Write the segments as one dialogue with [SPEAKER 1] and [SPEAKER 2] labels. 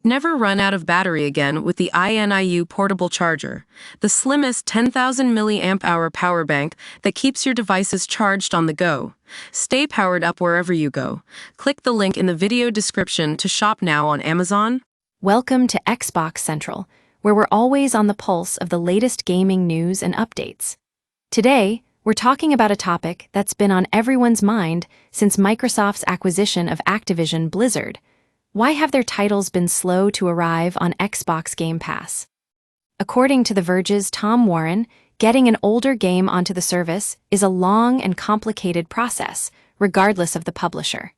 [SPEAKER 1] Never run out of battery again with the INIU portable charger, the slimmest 10,000 milliamp hour power bank that keeps your devices charged on the go. Stay powered up wherever you go. Click the link in the video description to shop now on Amazon.
[SPEAKER 2] Welcome to Xbox Central, where we're always on the pulse of the latest gaming news and updates. Today, we're talking about a topic that's been on everyone's mind since Microsoft's acquisition of Activision Blizzard. Why have their titles been slow to arrive on Xbox Game Pass? According to The Verge's Tom Warren, getting an older game onto the service is a long and complicated process, regardless of the publisher.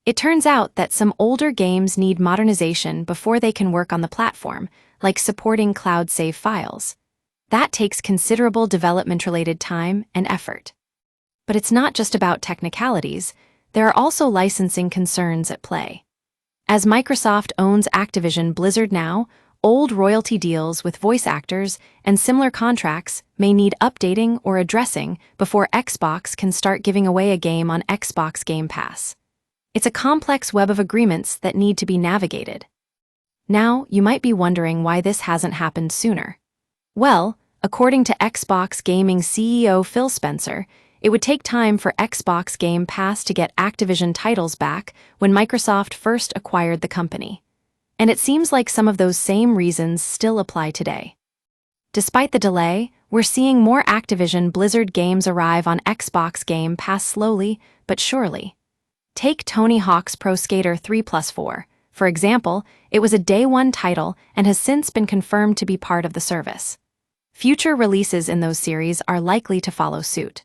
[SPEAKER 2] It turns out that some older games need modernization before they can work on the platform, like supporting cloud-save files. That takes considerable development-related time and effort. But it's not just about technicalities. There are also licensing concerns at play. As Microsoft owns Activision Blizzard now, old royalty deals with voice actors and similar contracts may need updating or addressing before Xbox can start giving away a game on Xbox Game Pass. It's a complex web of agreements that need to be navigated. Now, you might be wondering why this hasn't happened sooner. Well, according to Xbox Gaming CEO Phil Spencer, it would take time for Xbox Game Pass to get Activision titles back when Microsoft first acquired the company. And it seems like some of those same reasons still apply today. Despite the delay, we're seeing more Activision Blizzard games arrive on Xbox Game Pass slowly but surely. Take Tony Hawk's Pro Skater 3+4. For example, it was a Day 1 title and has since been confirmed to be part of the service. Future releases in those series are likely to follow suit.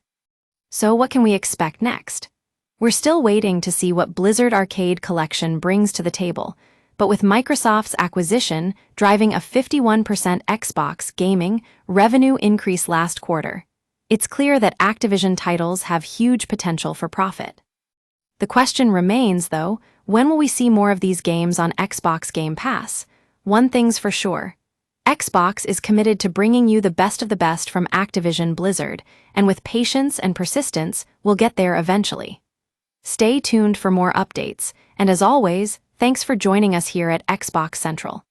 [SPEAKER 2] So what can we expect next? We're still waiting to see what Blizzard Arcade Collection brings to the table, but with Microsoft's acquisition driving a 51% Xbox gaming revenue increase last quarter, it's clear that Activision titles have huge potential for profit. The question remains, though, when will we see more of these games on Xbox Game Pass? One thing's for sure. Xbox is committed to bringing you the best of the best from Activision Blizzard, and with patience and persistence, we'll get there eventually. Stay tuned for more updates, and as always, thanks for joining us here at Xbox Central.